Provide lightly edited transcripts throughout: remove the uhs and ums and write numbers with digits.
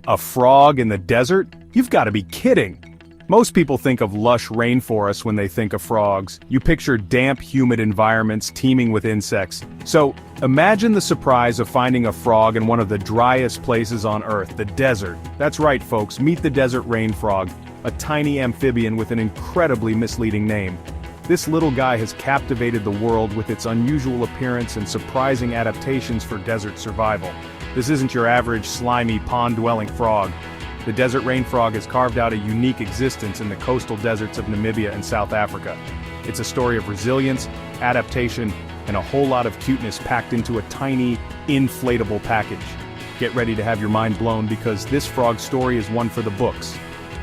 A frog in the desert? You've got to be kidding! Most people think of lush rainforests when they think of frogs. You picture damp, humid environments teeming with insects. So, imagine the surprise of finding a frog in one of the driest places on Earth, the desert. That's right, folks, meet the desert rain frog, a tiny amphibian with an incredibly misleading name. This little guy has captivated the world with its unusual appearance and surprising adaptations for desert survival. This isn't your average slimy pond-dwelling frog. The desert rain frog has carved out a unique existence in the coastal deserts of Namibia and South Africa. It's a story of resilience, adaptation, and a whole lot of cuteness packed into a tiny, inflatable package. Get ready to have your mind blown because this frog story is one for the books.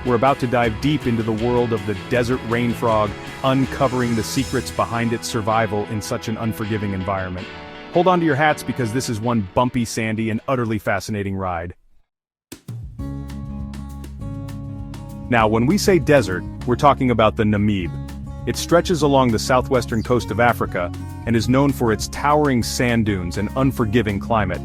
We're about to dive deep into the world of the desert rain frog, uncovering the secrets behind its survival in such an unforgiving environment. Hold on to your hats because this is one bumpy, sandy, and utterly fascinating ride. Now, when we say desert, we're talking about the Namib. It stretches along the southwestern coast of Africa and is known for its towering sand dunes and unforgiving climate.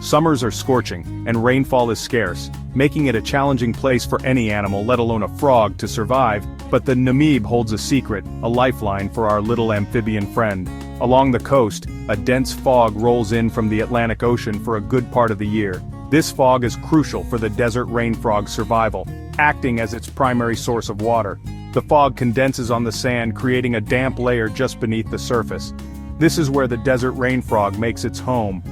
Summers are scorching, and rainfall is scarce, making it a challenging place for any animal, let alone a frog, to survive. But the Namib holds a secret, a lifeline for our little amphibian friend. Along the coast, a dense fog rolls in from the Atlantic Ocean for a good part of the year. This fog is crucial for the desert rain frog's survival, acting as its primary source of water. The fog condenses on the sand, creating a damp layer just beneath the surface. This is where the desert rain frog makes its home,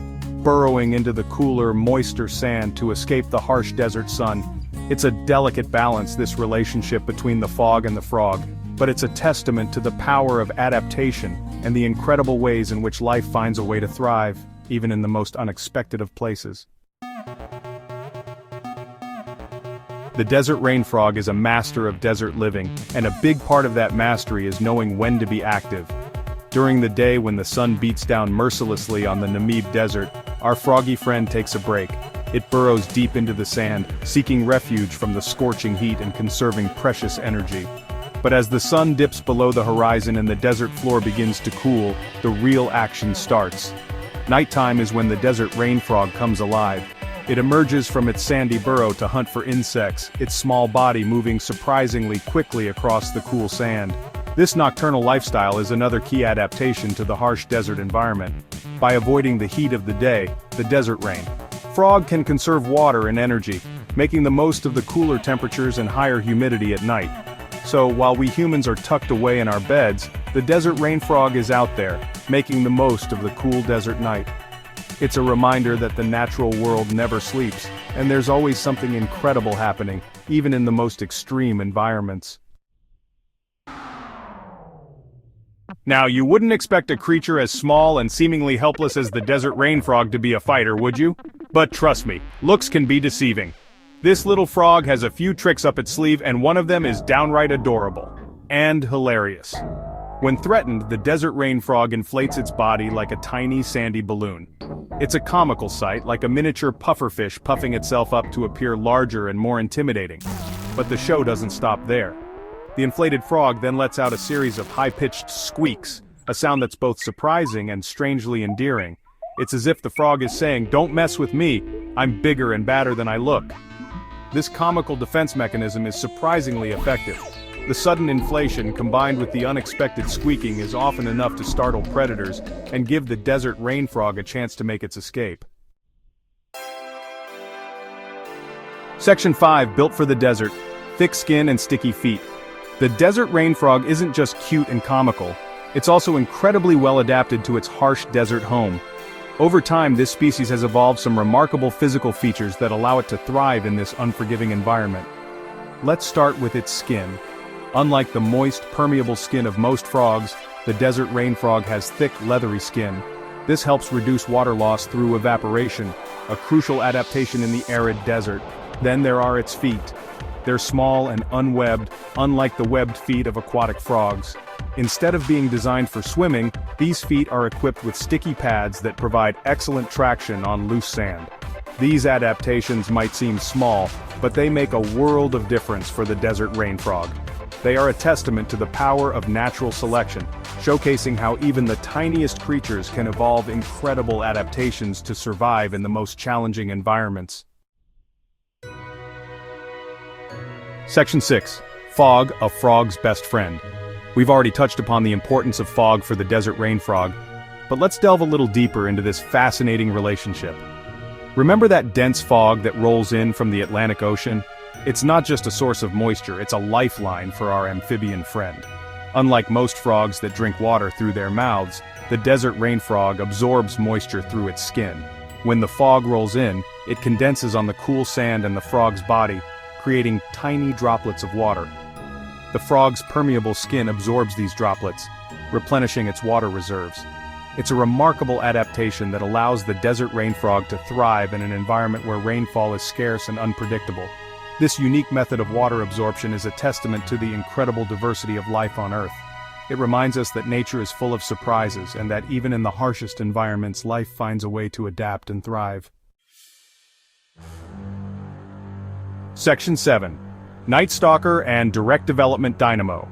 burrowing into the cooler, moister sand to escape the harsh desert sun. It's a delicate balance, this relationship between the fog and the frog, but it's a testament to the power of adaptation and the incredible ways in which life finds a way to thrive, even in the most unexpected of places. The desert rain frog is a master of desert living, and a big part of that mastery is knowing when to be active. During the day when the sun beats down mercilessly on the Namib desert, our froggy friend takes a break. It burrows deep into the sand, seeking refuge from the scorching heat and conserving precious energy. But as the sun dips below the horizon and the desert floor begins to cool, the real action starts. Nighttime is when the desert rain frog comes alive. It emerges from its sandy burrow to hunt for insects, its small body moving surprisingly quickly across the cool sand. This nocturnal lifestyle is another key adaptation to the harsh desert environment. By avoiding the heat of the day, the desert rain frog can conserve water and energy, making the most of the cooler temperatures and higher humidity at night. So while we humans are tucked away in our beds, the desert rain frog is out there, making the most of the cool desert night. It's a reminder that the natural world never sleeps, and there's always something incredible happening, even in the most extreme environments. Now, you wouldn't expect a creature as small and seemingly helpless as the desert rain frog to be a fighter, would you? But trust me, looks can be deceiving. This little frog has a few tricks up its sleeve, and one of them is downright adorable. And hilarious. When threatened, the desert rain frog inflates its body like a tiny sandy balloon. It's a comical sight, like a miniature pufferfish puffing itself up to appear larger and more intimidating. But the show doesn't stop there. The inflated frog then lets out a series of high-pitched squeaks, a sound that's both surprising and strangely endearing. It's as if the frog is saying, "Don't mess with me, I'm bigger and badder than I look." This comical defense mechanism is surprisingly effective. The sudden inflation combined with the unexpected squeaking is often enough to startle predators and give the desert rain frog a chance to make its escape. Section 5, built for the desert, thick skin and sticky feet. The desert rain frog isn't just cute and comical, it's also incredibly well adapted to its harsh desert home. Over time, this species has evolved some remarkable physical features that allow it to thrive in this unforgiving environment. Let's start with its skin. Unlike the moist, permeable skin of most frogs, the desert rain frog has thick, leathery skin. This helps reduce water loss through evaporation, a crucial adaptation in the arid desert. Then there are its feet. They're small and unwebbed, unlike the webbed feet of aquatic frogs. Instead of being designed for swimming, these feet are equipped with sticky pads that provide excellent traction on loose sand. These adaptations might seem small, but they make a world of difference for the desert rain frog. They are a testament to the power of natural selection, showcasing how even the tiniest creatures can evolve incredible adaptations to survive in the most challenging environments. Section 6. Fog, a frog's best friend. We've already touched upon the importance of fog for the desert rain frog, but let's delve a little deeper into this fascinating relationship. Remember that dense fog that rolls in from the Atlantic Ocean? It's not just a source of moisture, it's a lifeline for our amphibian friend. Unlike most frogs that drink water through their mouths, the desert rain frog absorbs moisture through its skin. When the fog rolls in, it condenses on the cool sand in the frog's body, creating tiny droplets of water. The frog's permeable skin absorbs these droplets, replenishing its water reserves. It's a remarkable adaptation that allows the desert rain frog to thrive in an environment where rainfall is scarce and unpredictable. This unique method of water absorption is a testament to the incredible diversity of life on Earth. It reminds us that nature is full of surprises and that even in the harshest environments, life finds a way to adapt and thrive. Section 7. Night Stalker and Direct Development Dynamo.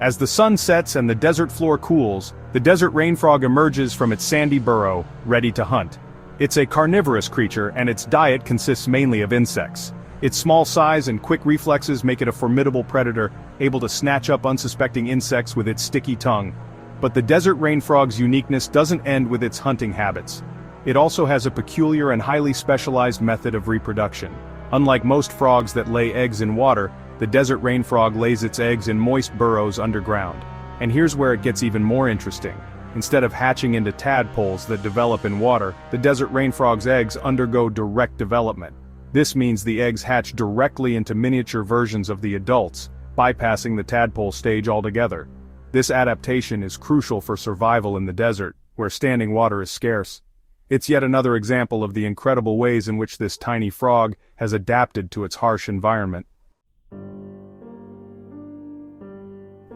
As the sun sets and the desert floor cools, the desert rain frog emerges from its sandy burrow, ready to hunt. It's a carnivorous creature and its diet consists mainly of insects. Its small size and quick reflexes make it a formidable predator, able to snatch up unsuspecting insects with its sticky tongue. But the desert rain frog's uniqueness doesn't end with its hunting habits. It also has a peculiar and highly specialized method of reproduction. Unlike most frogs that lay eggs in water, the desert rain frog lays its eggs in moist burrows underground. And here's where it gets even more interesting. Instead of hatching into tadpoles that develop in water, the desert rain frog's eggs undergo direct development. This means the eggs hatch directly into miniature versions of the adults, bypassing the tadpole stage altogether. This adaptation is crucial for survival in the desert, where standing water is scarce. It's yet another example of the incredible ways in which this tiny frog has adapted to its harsh environment.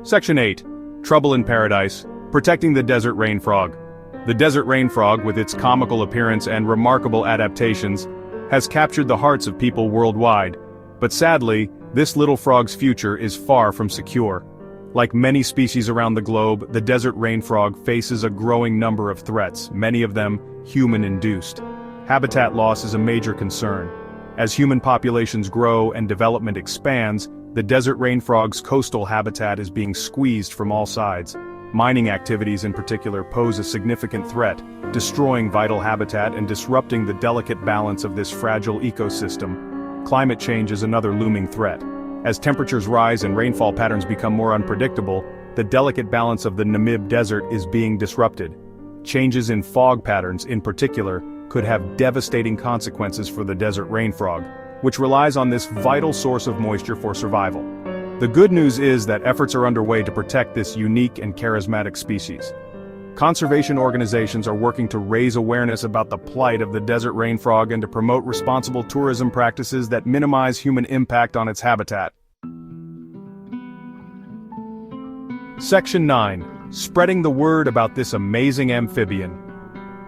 Section 8. Trouble in Paradise, Protecting the Desert Rain Frog. The desert rain frog, with its comical appearance and remarkable adaptations, has captured the hearts of people worldwide, but sadly, this little frog's future is far from secure. Like many species around the globe, the desert rain frog faces a growing number of threats, many of them human-induced. Habitat loss is a major concern. As human populations grow and development expands, the desert rain frog's coastal habitat is being squeezed from all sides. Mining activities in particular pose a significant threat, destroying vital habitat and disrupting the delicate balance of this fragile ecosystem. Climate change is another looming threat. As temperatures rise and rainfall patterns become more unpredictable, the delicate balance of the Namib Desert is being disrupted. Changes in fog patterns, in particular, could have devastating consequences for the desert rain frog, which relies on this vital source of moisture for survival. The good news is that efforts are underway to protect this unique and charismatic species. Conservation organizations are working to raise awareness about the plight of the desert rain frog and to promote responsible tourism practices that minimize human impact on its habitat. Section 9. Spreading the word about this amazing amphibian.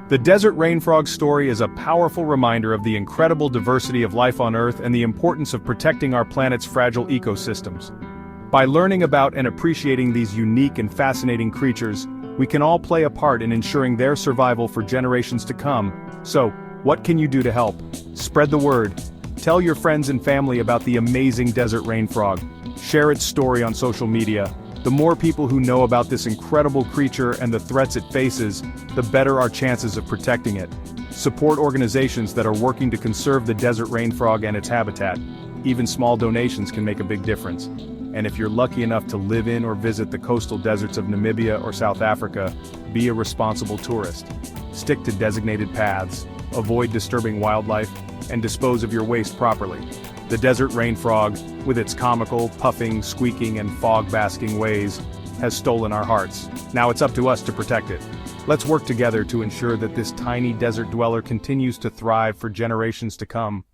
The desert rain frog story is a powerful reminder of the incredible diversity of life on Earth and the importance of protecting our planet's fragile ecosystems. By learning about and appreciating these unique and fascinating creatures, we can all play a part in ensuring their survival for generations to come. So, what can you do to help? Spread the word. Tell your friends and family about the amazing desert rain frog. Share its story on social media. The more people who know about this incredible creature and the threats it faces, the better our chances of protecting it. Support organizations that are working to conserve the desert rain frog and its habitat. Even small donations can make a big difference. And if you're lucky enough to live in or visit the coastal deserts of Namibia or South Africa, be a responsible tourist. Stick to designated paths, avoid disturbing wildlife, and dispose of your waste properly. The desert rain frog, with its comical, puffing, squeaking, and fog-basking ways, has stolen our hearts. Now it's up to us to protect it. Let's work together to ensure that this tiny desert dweller continues to thrive for generations to come.